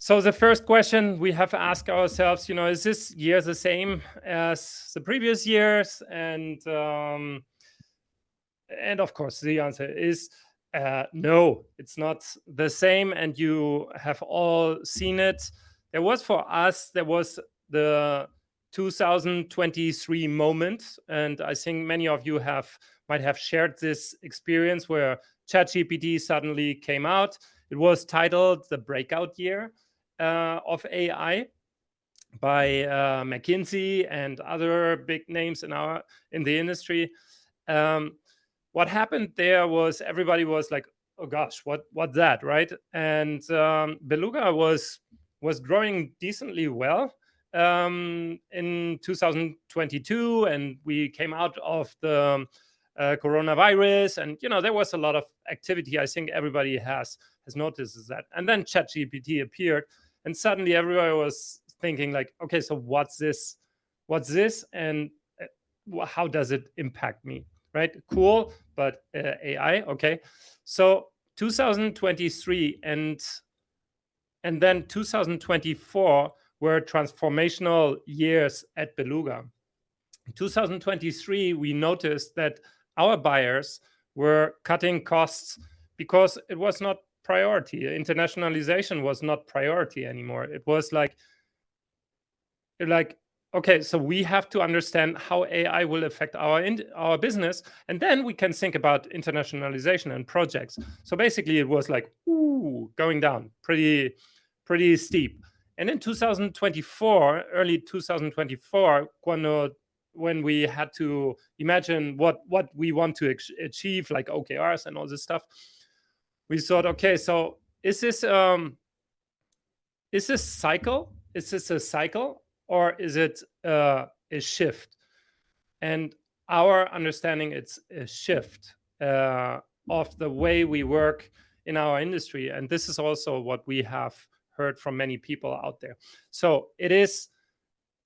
So the first question we have asked ourselves, is this year the same as the previous years? And of course, the answer is no, it's not the same. And you have all seen it. There was the 2023 moment, and I think many of you might have shared this experience where ChatGPT suddenly came out. It was titled the breakout year of AI by McKinsey and other big names in the industry. What happened there was everybody was like, "Oh gosh, what's that?" Right? And Beluga was growing decently well in 2022, and we came out of the coronavirus, and there was a lot of activity. I think everybody has noticed that. And then ChatGPT appeared, and suddenly everybody was thinking like, okay, so what's this, and how does it impact me, right? Cool, but AI, okay. So 2023 and then 2024 were transformational years at Beluga. In 2023 we noticed that our buyers were cutting costs because it was not priority. Internationalization was not priority anymore. It was like, okay, so we have to understand how AI will affect our business, and then we can think about internationalization and projects. So basically, it was like going down pretty steep. And in 2024, early 2024, when we had to imagine what we want to achieve, like OKRs and all this stuff, we thought, okay, so is this cycle? Is this a cycle, or is it a shift? And our understanding, it's a shift of the way we work in our industry. And this is also what we have heard from many people out there. So it is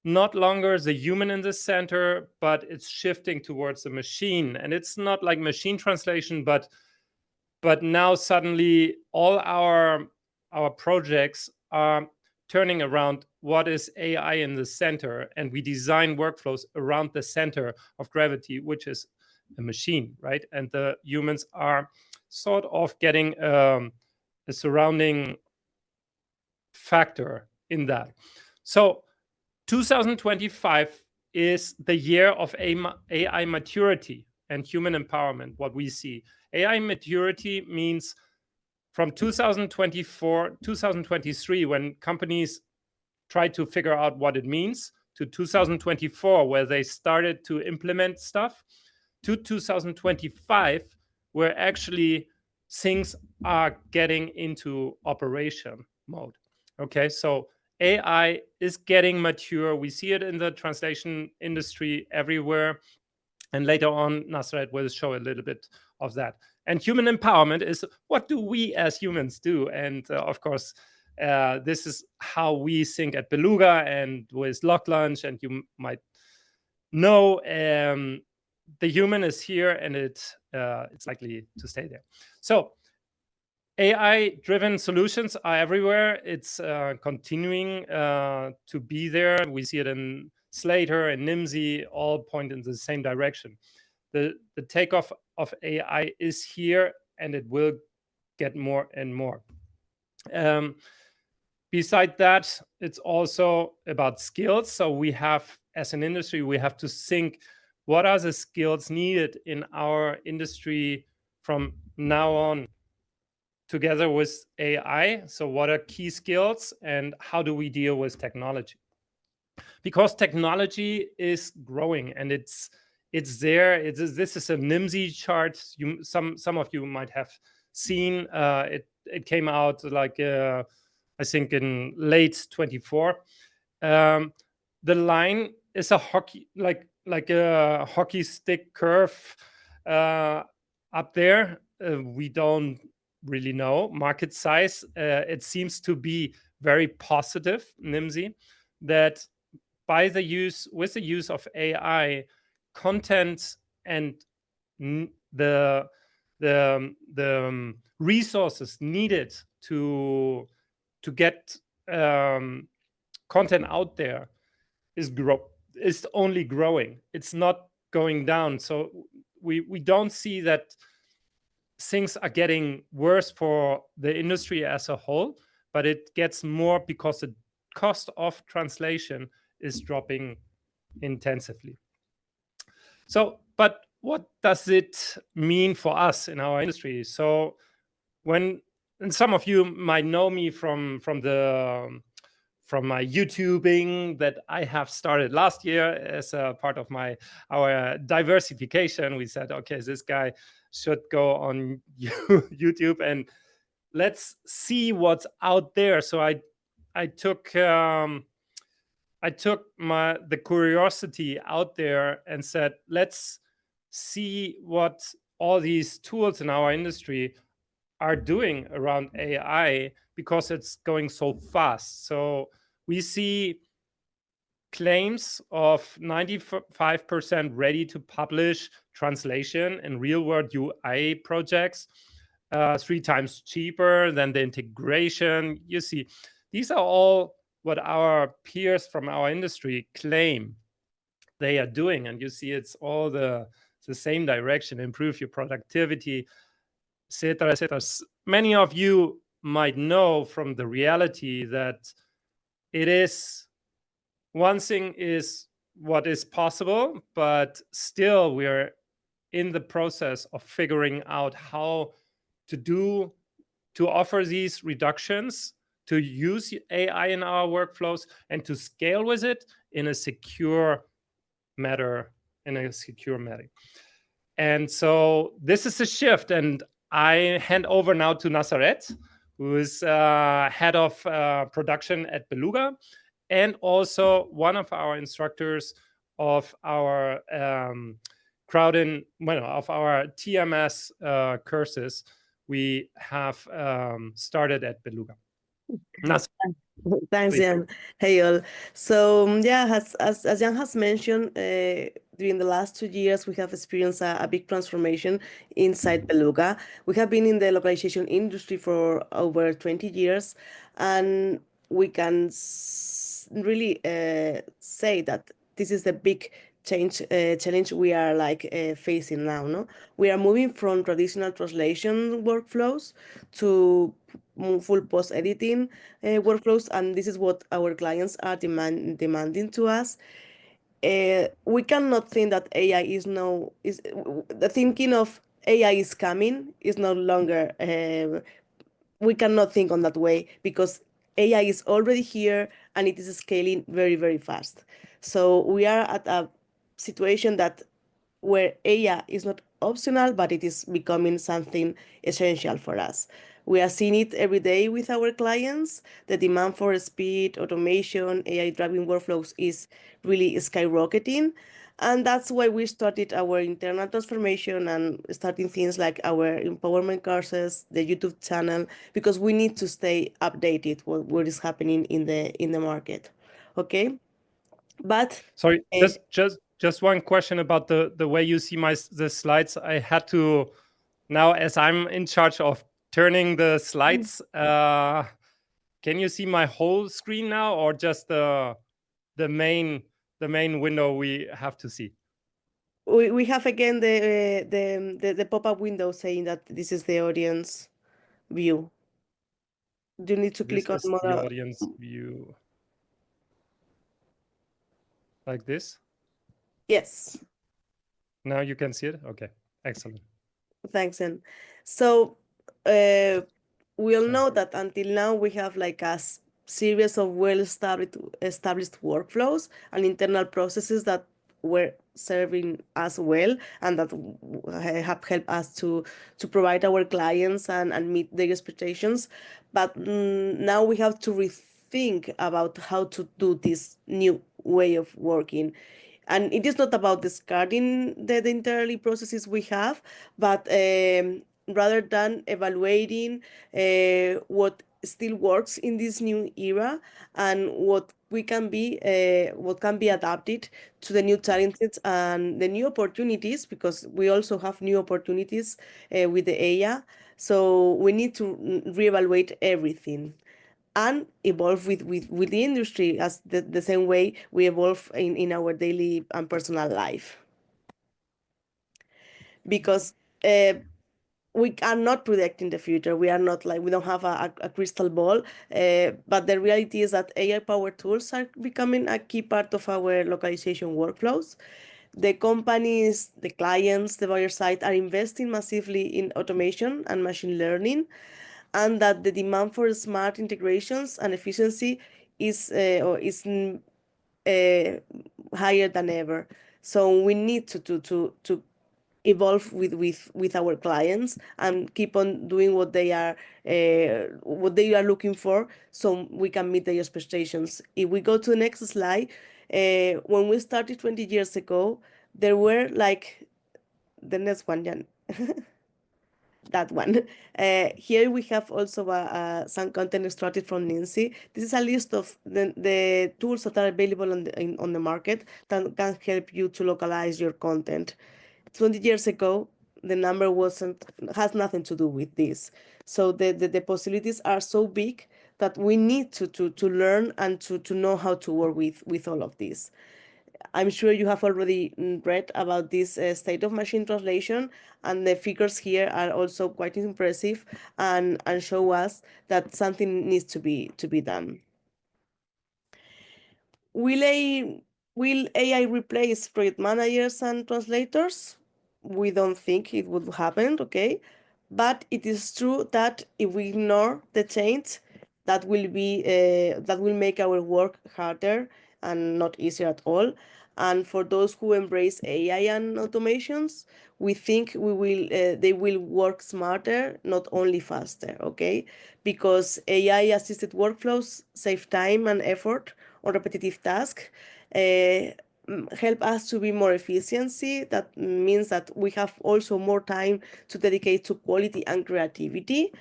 not longer the human in the center, but it's shifting towards the machine. And it's not like machine translation, but now suddenly all our projects are turning around what is AI in the center, and we design workflows around the center of gravity, which is a machine, right? And the humans are sort of getting a surrounding factor in that. So 2025 is the year of AI maturity and human empowerment. What we see, AI maturity means from 2023, when companies tried to figure out what it means, to 2024, where they started to implement stuff, to 2025, where actually things are getting into operation mode. Okay, so AI is getting mature. We see it in the translation industry everywhere. And later on, Nasrat will show a little bit of that. And human empowerment is, what do we as humans do? And of course, this is how we think at Beluga and with Lock Lunch. And you might know the human is here, and it's likely to stay there. So AI-driven solutions are everywhere. It's continuing to be there. We see it in Slater and Nimdzi, all point in the same direction. The takeoff of AI is here, and it will get more and more. Beside that, it's also about skills. So we have, as an industry, we have to think, what are the skills needed in our industry from now on together with AI? So what are key skills, and how do we deal with technology? Because technology is growing, and it's there. This is a Nimdzi chart. Some of you might have seen. It came out like I think in late 24. The line is a hockey like a hockey stick curve up there. We don't really know market size. It seems to be very positive, Nimdzi, that with the use of AI, content and the resources needed to get content out there is only growing. It's not going down. So we don't see that things are getting worse for the industry as a whole, but it gets more because the cost of translation is dropping intensively. So, but what does it mean for us in our industry? So, and some of you might know me from my YouTubing that I have started last year as a part of our diversification. We said, okay, this guy should go on YouTube and let's see what's out there. So I took the curiosity out there and said, let's see what all these tools in our industry are doing around AI, because it's going so fast. So we see claims of 95% ready to publish translation in real world UI projects, 3 times cheaper than the integration. You see, these are all what our peers from our industry claim they are doing. And you see, it's all the same direction: improve your productivity, etc., etc. Many of you might know from the reality that it is one thing is what is possible, but still we're in the process of figuring out how to offer these reductions, to use AI in our workflows, and to scale with it in a secure manner. And so this is a shift, and I hand over now to Nazaret, who is head of production at Beluga, and also one of our instructors of our of our TMS courses we have started at Beluga. Thanks, Jan. Hey, all. So, yeah, as Jan has mentioned, during the last 2 years, we have experienced a big transformation inside Beluga. We have been in the localization industry for over 20 years, and we can really say that this is the big challenge we are facing now. No, we are moving from traditional translation workflows to full post editing workflows, and this is what our clients are demanding to us. We cannot think that AI is the thinking of AI is coming is no longer. We cannot think on that way because AI is already here and it is scaling very, very fast. So we are at a situation where AI is not optional, but it is becoming something essential for us. We are seeing it every day with our clients. The demand for speed, automation, AI-driven workflows is really skyrocketing. And that's why we started our internal transformation and starting things like our empowerment courses, the YouTube channel, because we need to stay updated what is happening in the market. Okay. But sorry, just one question about the way you see the slides. I had to now, as I'm in charge of turning the slides. Can you see my whole screen now, or just the main window we have to see? We have again the pop-up window saying that this is the audience view. Do you need to click on the audience view like this? Yes. Now you can see it? Okay, excellent. Thanks, Anne. So we all know that until now we have like a series of well-established workflows and internal processes that were serving us well and that have helped us to provide our clients and meet their expectations. But now we have to rethink about how to do this new way of working. And it is not about discarding the entirely processes we have, but rather than evaluating what still works in this new era and what can be adapted to the new challenges and the new opportunities, because we also have new opportunities with the AI. So we need to reevaluate everything. and evolve with the industry as the same way we evolve in our daily and personal life. Because we are not predicting the future. We are not like, we don't have a crystal ball. But the reality is that AI powered tools are becoming a key part of our localization workflows. The companies, the clients, the buyer side are investing massively in automation and machine learning, and that the demand for smart integrations and efficiency is higher than ever. So we need to evolve with our clients and keep on doing what they are looking for, so we can meet their expectations. If we go to the next slide, when we started 20 years ago, there were like the next one, Jan. That one. Here we have also some content extracted from Nancy. This is a list of the tools that are available on the market that can help you to localize your content. 20 years ago, the number has nothing to do with this. So the possibilities are so big that we need to learn and to know how to work with all of this. I'm sure you have already read about this state of machine translation, and the figures here are also quite impressive and show us that something needs to be done. Will A will AI replace project managers and translators? We don't think it would happen, okay? But it is true that if we ignore the change, that will make our work harder and not easier at all. And for those who embrace AI and automations, we think they will work smarter, not only faster, okay? Because AI assisted workflows save time and effort on repetitive tasks, help us to be more efficiency. That means that we have also more time to dedicate to quality and creativity.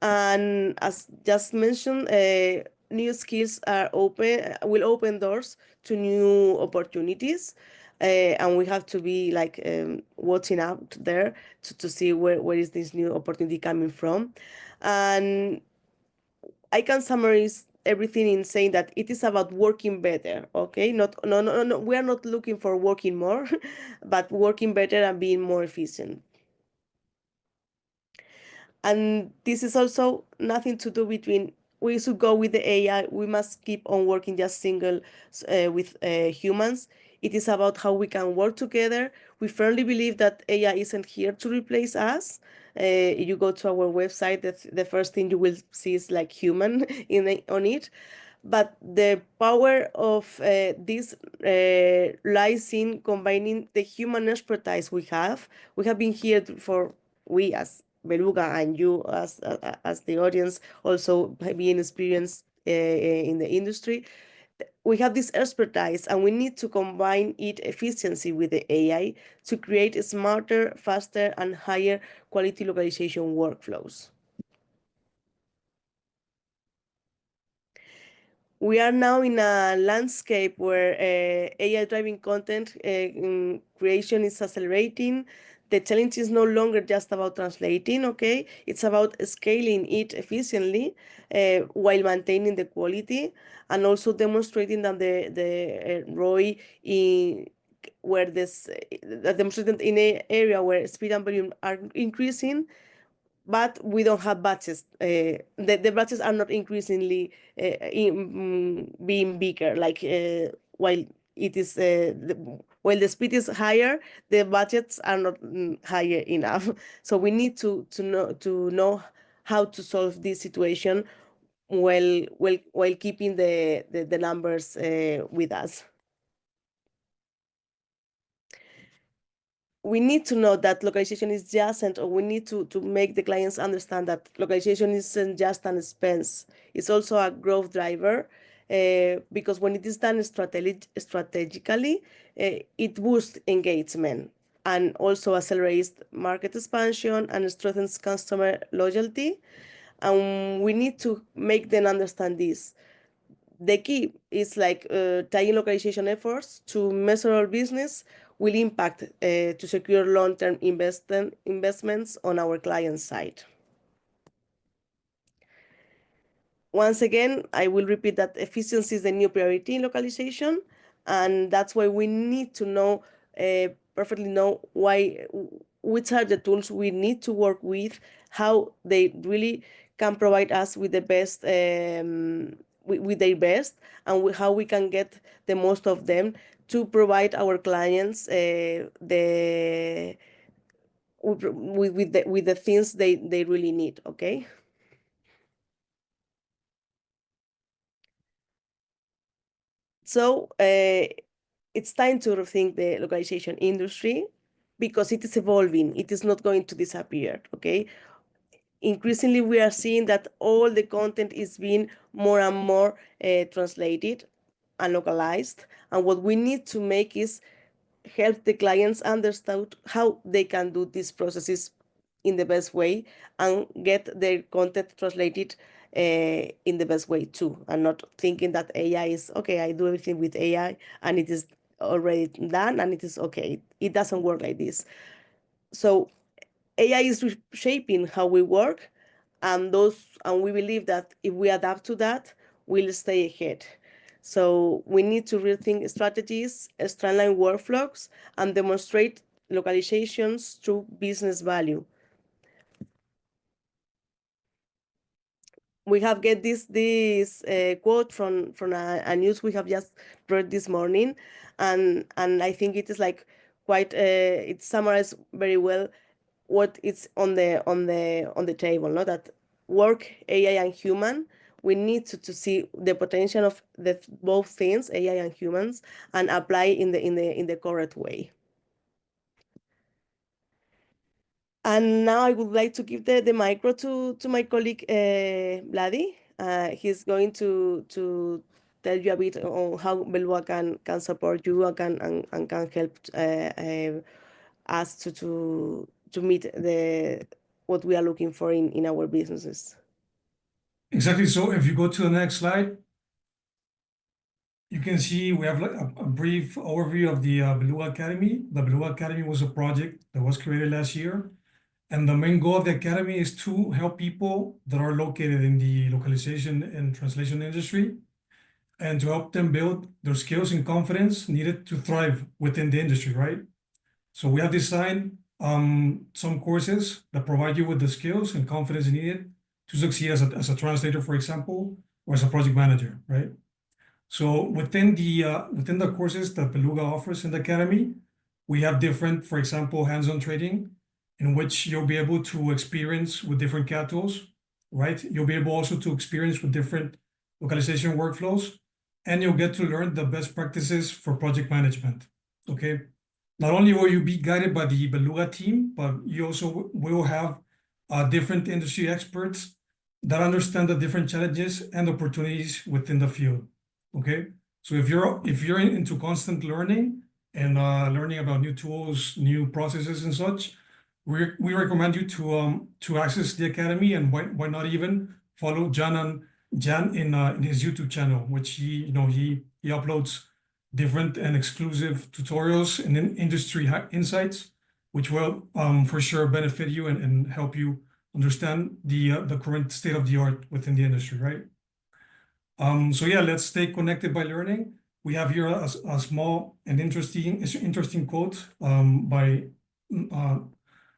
And as just mentioned, new skills will open doors to new opportunities. And we have to be like watching out there to see where is this new opportunity coming from. And I can summarize everything in saying that it is about working better, okay? Not no no no. We are not looking for working more, but working better and being more efficient. And this is also nothing to do between we should go with the AI. We must keep on working just single with humans. It is about how we can work together. We firmly believe that AI isn't here to replace us. You go to our website, the first thing you will see is like human on it. But the power of this lies in combining the human expertise we have. We have been here for, we as Beluga and you as the audience also being experienced in the industry. We have this expertise and we need to combine it efficiency with the AI to create smarter, faster, and higher quality localization workflows. We are now in a landscape where AI-driven content creation is accelerating. The challenge is no longer just about translating, okay? It's about scaling it efficiently while maintaining the quality, and also demonstrating that the ROI in where this demonstrated in an area where speed and volume are increasing, but we don't have budgets. The budgets are not increasingly being bigger. Like while it is while the speed is higher, the budgets are not higher enough. So we need to know how to solve this situation while keeping the numbers with us. We need to know that localization is just, or we need to make the clients understand that localization isn't just an expense. It's also a growth driver, because when it is done strategically, it boosts engagement and also accelerates market expansion and strengthens customer loyalty. And we need to make them understand this. The key is like tying localization efforts to measurable business will impact to secure long-term investments on our client side. once again, I will repeat that efficiency is the new priority in localization, and that's why we need to know perfectly know which are the tools we need to work with, how they really can provide us with the best with their best, and how we can get the most of them to provide our clients the with the things they really need. Okay. So it's time to rethink the localization industry because it is evolving. It is not going to disappear. Okay. Increasingly, we are seeing that all the content is being more and more translated and localized. And what we need to make is help the clients understand how they can do these processes in the best way and get their content translated in the best way too, and not thinking that AI is okay. I do everything with AI and it is already done and it is okay. It doesn't work like this. So AI is reshaping how we work, and we believe that if we adapt to that, we'll stay ahead. So we need to rethink strategies, streamline workflows, and demonstrate localizations through business value. We have get this quote from a news we have just read this morning, and I think it is like quite it summarizes very well what is on the table. No, that work, AI and human. We need to see the potential of the both things, AI and humans, and apply in the correct way. And now I would like to give the micro to my colleague Vladi. He's going to tell you a bit on how Beluga can support you and can help us to meet the what we are looking for in our businesses. Exactly. So if you go to the next slide, you can see we have like a brief overview of the Beluga Academy. The Beluga Academy was a project that was created last year. And the main goal of the Academy is to help people that are located in the localization and translation industry and to help them build their skills and confidence needed to thrive within the industry, right? So we have designed some courses that provide you with the skills and confidence needed to succeed as a translator, for example, or as a project manager, right? So within the courses that Beluga offers in the Academy, we have different, for example, hands-on training in which you'll be able to experience with different CAD tools, right? You'll be able also to experience with different localization workflows, and you'll get to learn the best practices for project management, okay? Not only will you be guided by the Beluga team, but you also will have different industry experts that understand the different challenges and opportunities within the field, okay? So if you're into constant learning and learning about new tools, new processes and such, we recommend you to access the Academy, and why not even follow Jan in his YouTube channel, which he uploads different and exclusive tutorials and industry insights, which will for sure benefit you and help you understand the current state of the art within the industry, right? So yeah, let's stay connected by learning. We have here a small and interesting quote by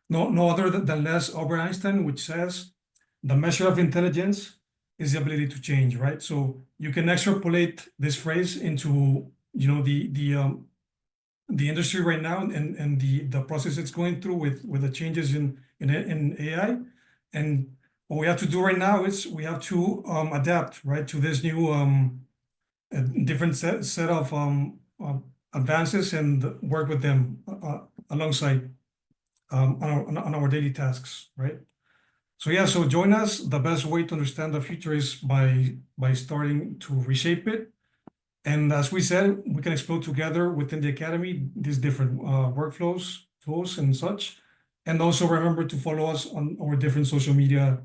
no other than Albert Einstein, which says, "The measure of intelligence is the ability to change," right? So you can extrapolate this phrase into the industry right now and the process it's going through with the changes in AI. And what we have to do right now is we have to adapt, right, to this new different set of advances and work with them alongside on our daily tasks, right? So yeah, so join us. The best way to understand the future is by starting to reshape it. And as we said, we can explore together within the Academy these different workflows, tools, and such. And also remember to follow us on our different social media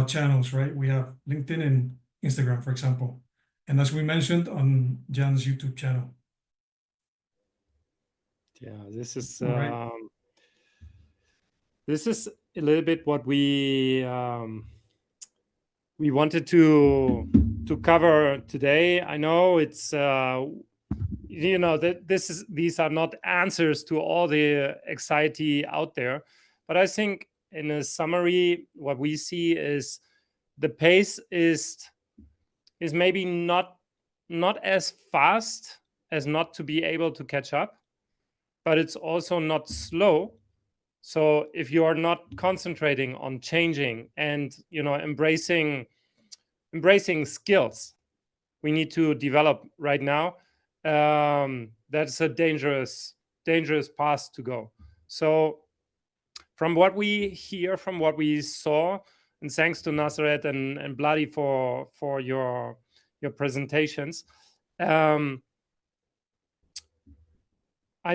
channels, right? We have LinkedIn and Instagram, for example. And as we mentioned, on Jan's YouTube channel. Yeah, this is All right. This is a little bit what we we wanted to cover today. I know it's that these are not answers to all the anxiety out there, but I think in a summary, what we see is the pace is maybe not as fast as not to be able to catch up, but it's also not slow. So if you are not concentrating on changing and embracing skills we need to develop right now, that's a dangerous path to go. So from what we hear, from what we saw, and thanks to Nazareth and Bloody for your presentations, I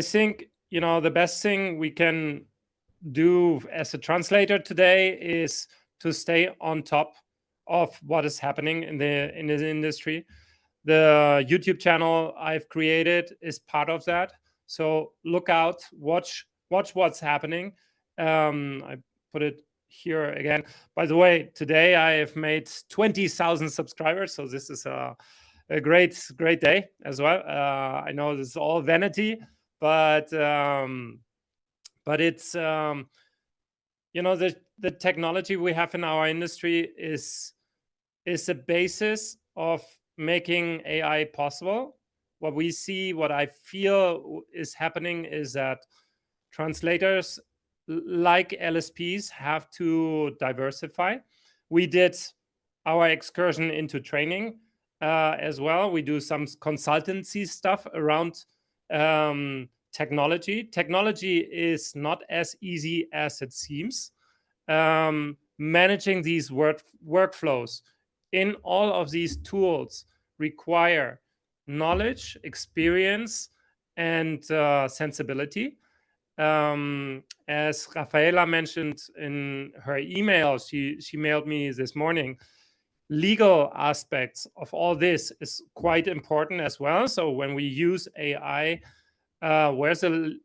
think the best thing we can do as a translator today is to stay on top of what is happening in the industry. The YouTube channel I've created is part of that. So look out, watch what's happening. I put it here again. By the way, today I have made 20,000 subscribers. So this is a great day as well. I know this is all vanity, but it's the technology we have in our industry is a basis of making AI possible. What we see, what I feel is happening is that translators like LSPs have to diversify. We did our excursion into training as well. We do some consultancy stuff around technology. Technology is not as easy as it seems. Managing these workflows in all of these tools require knowledge, experience, and sensibility. As Rafaela mentioned in her email, she mailed me this morning, legal aspects of all this is quite important as well. So when we use AI, where's the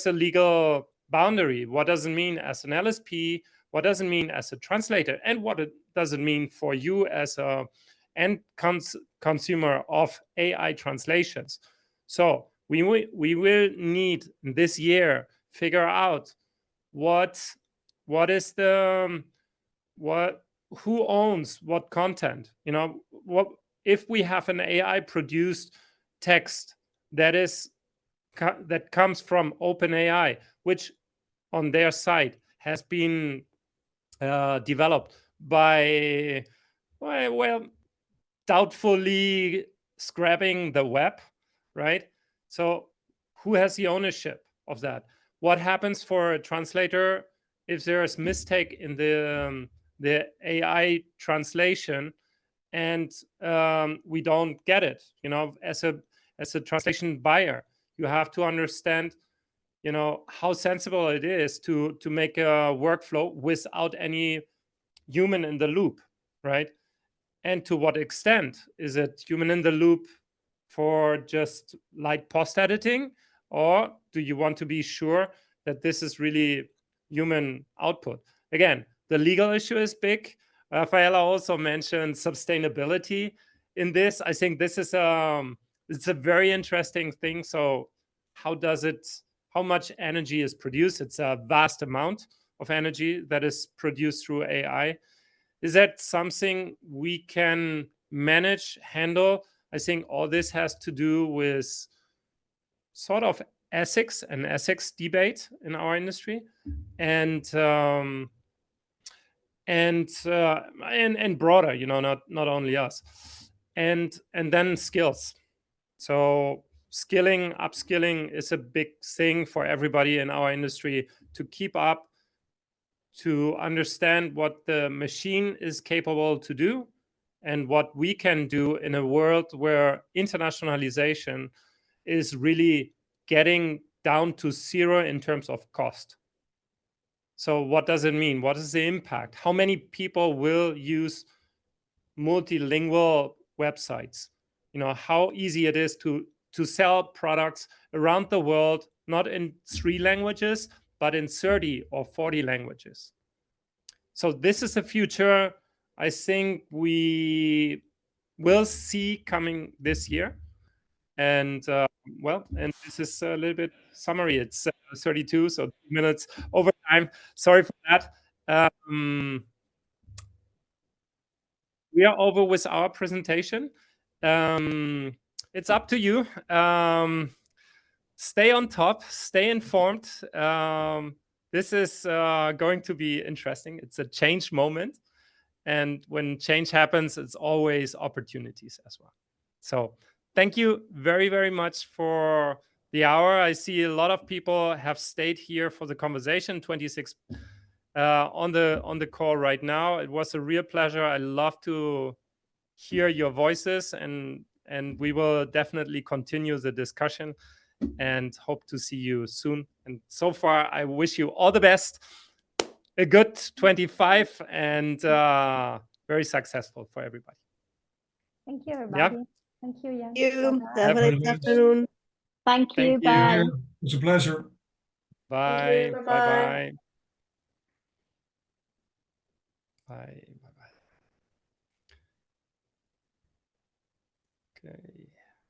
legal boundary? What does it mean as an LSP? What does it mean as a translator? And what does it mean for you as a end consumer of AI translations? So we will need this year figure out what is the who owns what content. What if we have an AI produced text that comes from OpenAI, which on their side has been developed by doubtfully scrapping the web, right? So who has the ownership of that? What happens for a translator if there's mistake in the AI translation and we don't get it? As a translation buyer, you have to understand how sensible it is to make a workflow without any human in the loop, right? And to what extent is it human in the loop for just light post editing, or do you want to be sure that this is really human output? Again, the legal issue is big. Rafaela also mentioned sustainability in this. I think this is it's a very interesting thing. So how much energy is produced? It's a vast amount of energy that is produced through AI. Is that something we can manage, handle? I think all this has to do with sort of ethics debate in our industry, and broader, not only us, and then skills. So upskilling is a big thing for everybody in our industry to keep up, to understand what the machine is capable to do and what we can do in a world where internationalization is really getting down to zero in terms of cost. So what does it mean? What is the impact? How many people will use multilingual websites? How easy it is to sell products around the world, not in 3 languages, but in 30 or 40 languages. So this is the future I think we will see coming this year. And well, and this is a little bit summary. It's 32, so 2 minutes over time. Sorry for that. We are over with our presentation. It's up to you. Stay on top, stay informed. This is going to be interesting. It's a change moment. And when change happens, it's always opportunities as well. So thank you very, very much for the hour. I see a lot of people have stayed here for the conversation, 26 on the call right now. It was a real pleasure. I love to hear your voices, and we will definitely continue the discussion and hope to see you soon. And so far, I wish you all the best. A good 25 and very successful for everybody. Thank you, everybody. Yeah. Thank you, Jan. Thank you. Bye-bye. Have a Very nice nice. afternoon. Thank you. Thank you. Bye. It's a pleasure. Bye. Bye-bye. Bye. Bye. Bye.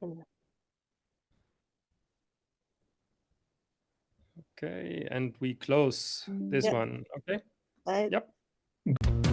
Okay. Okay, and we close this Yeah. one. Okay. Bye. Yep.